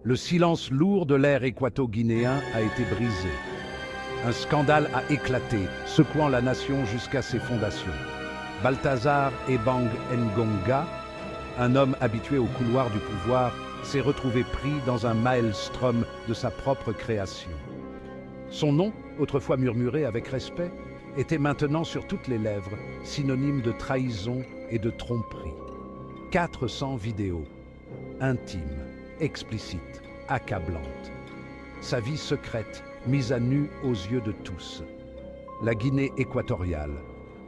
Le silence lourd de l'ère équato-guinéen a été brisé. Un scandale a éclaté, secouant la nation jusqu'à ses fondations. Balthazar Ebang Ngonga, un homme habitué aux couloirs du pouvoir, s'est retrouvé pris dans un maelstrom de sa propre création. Son nom, autrefois murmuré avec respect, était maintenant sur toutes les lèvres, synonyme de trahison et de tromperie. 400 vidéos, intimes, explicites, accablantes. Sa vie secrète, mise à nu aux yeux de tous. La Guinée équatoriale,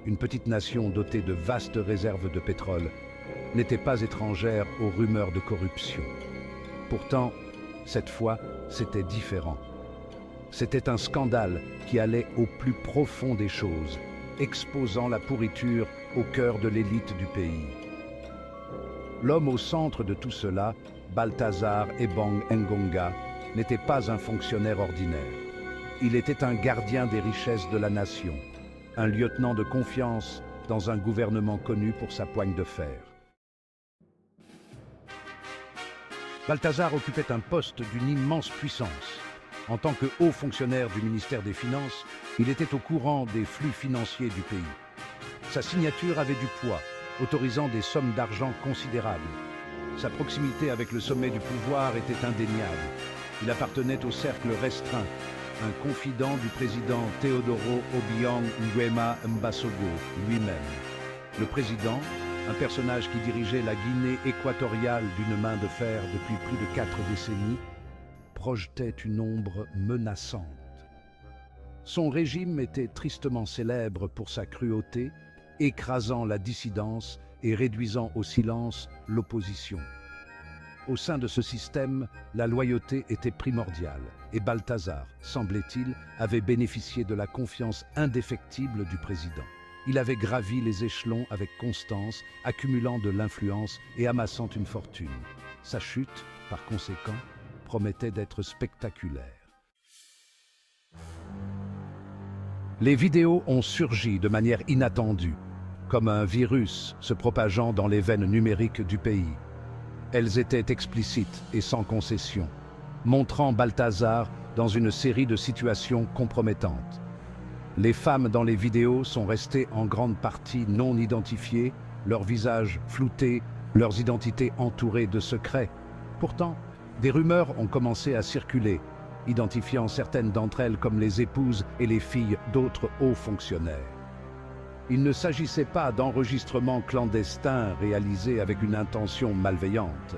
une petite nation dotée de vastes réserves de pétrole, n'était pas étrangère aux rumeurs de corruption. Pourtant, cette fois, c'était différent. C'était un scandale qui allait au plus profond des choses, exposant la pourriture au cœur de l'élite du pays. L'homme au centre de tout cela, Balthazar Ebang Ngonga, n'était pas un fonctionnaire ordinaire. Il était un gardien des richesses de la nation, un lieutenant de confiance dans un gouvernement connu pour sa poigne de fer. Balthazar occupait un poste d'une immense puissance. En tant que haut fonctionnaire du ministère des Finances, il était au courant des flux financiers du pays. Sa signature avait du poids, autorisant des sommes d'argent considérables. Sa proximité avec le sommet du pouvoir était indéniable. Il appartenait au cercle restreint, un confident du président Teodoro Obiang Nguema Mbasogo lui-même. Le président, un personnage qui dirigeait la Guinée équatoriale d'une main de fer depuis plus de 4 décennies, projetait une ombre menaçante. Son régime était tristement célèbre pour sa cruauté, écrasant la dissidence et réduisant au silence l'opposition. Au sein de ce système, la loyauté était primordiale et Balthazar, semblait-il, avait bénéficié de la confiance indéfectible du président. Il avait gravi les échelons avec constance, accumulant de l'influence et amassant une fortune. Sa chute, par conséquent, promettait d'être spectaculaire. Les vidéos ont surgi de manière inattendue, comme un virus se propageant dans les veines numériques du pays. Elles étaient explicites et sans concession, montrant Balthazar dans une série de situations compromettantes. Les femmes dans les vidéos sont restées en grande partie non identifiées, leurs visages floutés, leurs identités entourées de secrets. Pourtant, des rumeurs ont commencé à circuler, identifiant certaines d'entre elles comme les épouses et les filles d'autres hauts fonctionnaires. Il ne s'agissait pas d'enregistrements clandestins réalisés avec une intention malveillante.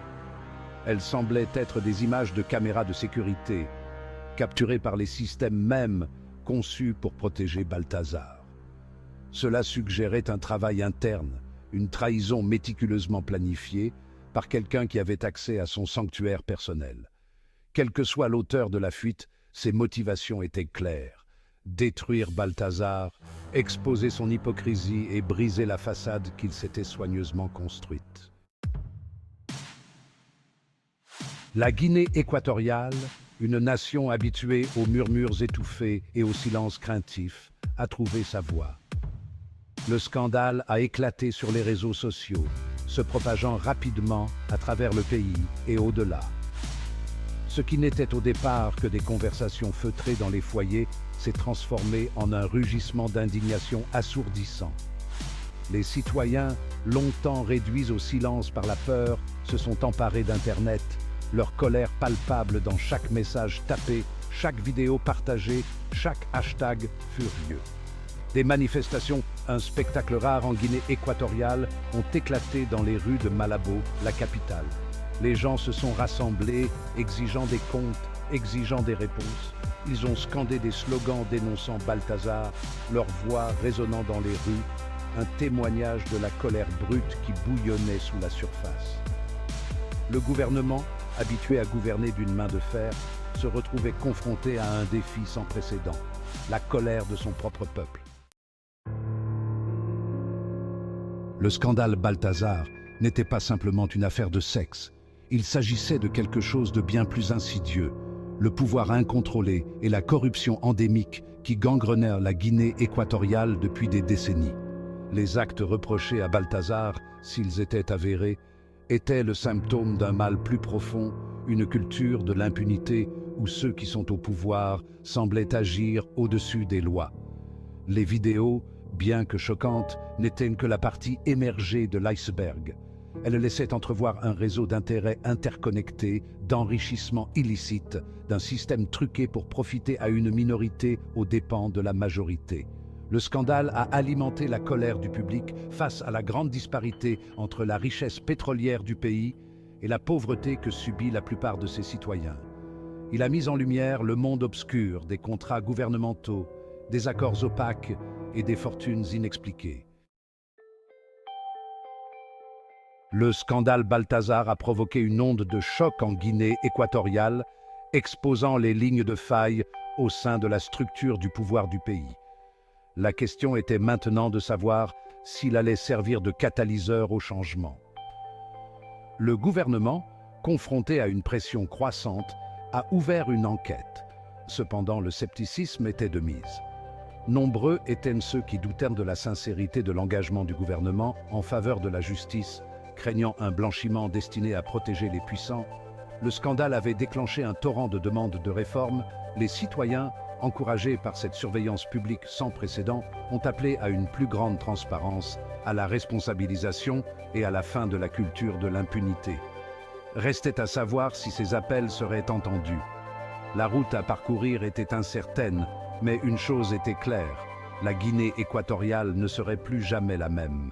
Elles semblaient être des images de caméras de sécurité, capturées par les systèmes mêmes conçus pour protéger Balthazar. Cela suggérait un travail interne, une trahison méticuleusement planifiée par quelqu'un qui avait accès à son sanctuaire personnel. Quel que soit l'auteur de la fuite, ses motivations étaient claires. Détruire Balthazar, exposer son hypocrisie et briser la façade qu'il s'était soigneusement construite. La Guinée équatoriale, une nation habituée aux murmures étouffés et au silence craintif, a trouvé sa voie. Le scandale a éclaté sur les réseaux sociaux, se propageant rapidement à travers le pays et au-delà. Ce qui n'était au départ que des conversations feutrées dans les foyers s'est transformé en un rugissement d'indignation assourdissant. Les citoyens, longtemps réduits au silence par la peur, se sont emparés d'Internet, leur colère palpable dans chaque message tapé, chaque vidéo partagée, chaque hashtag furieux. Des manifestations, un spectacle rare en Guinée équatoriale, ont éclaté dans les rues de Malabo, la capitale. Les gens se sont rassemblés, exigeant des comptes, exigeant des réponses. Ils ont scandé des slogans dénonçant Balthazar, leur voix résonnant dans les rues, un témoignage de la colère brute qui bouillonnait sous la surface. Le gouvernement, habitué à gouverner d'une main de fer, se retrouvait confronté à un défi sans précédent, la colère de son propre peuple. Le scandale Balthazar n'était pas simplement une affaire de sexe. Il s'agissait de quelque chose de bien plus insidieux, le pouvoir incontrôlé et la corruption endémique qui gangrenèrent la Guinée équatoriale depuis des décennies. Les actes reprochés à Balthazar, s'ils étaient avérés, étaient le symptôme d'un mal plus profond, une culture de l'impunité où ceux qui sont au pouvoir semblaient agir au-dessus des lois. Les vidéos, bien que choquantes, n'étaient que la partie émergée de l'iceberg. Elles laissaient entrevoir un réseau d'intérêts interconnectés, d'enrichissement illicite, d'un système truqué pour profiter à une minorité aux dépens de la majorité. Le scandale a alimenté la colère du public face à la grande disparité entre la richesse pétrolière du pays et la pauvreté que subit la plupart de ses citoyens. Il a mis en lumière le monde obscur des contrats gouvernementaux, des accords opaques et des fortunes inexpliquées. Le scandale Balthazar a provoqué une onde de choc en Guinée équatoriale, exposant les lignes de faille au sein de la structure du pouvoir du pays. La question était maintenant de savoir s'il allait servir de catalyseur au changement. Le gouvernement, confronté à une pression croissante, a ouvert une enquête. Cependant, le scepticisme était de mise. Nombreux étaient ceux qui doutèrent de la sincérité de l'engagement du gouvernement en faveur de la justice, craignant un blanchiment destiné à protéger les puissants. Le scandale avait déclenché un torrent de demandes de réforme. Les citoyens, encouragés par cette surveillance publique sans précédent, ont appelé à une plus grande transparence, à la responsabilisation et à la fin de la culture de l'impunité. Restait à savoir si ces appels seraient entendus. La route à parcourir était incertaine, mais une chose était claire, la Guinée équatoriale ne serait plus jamais la même.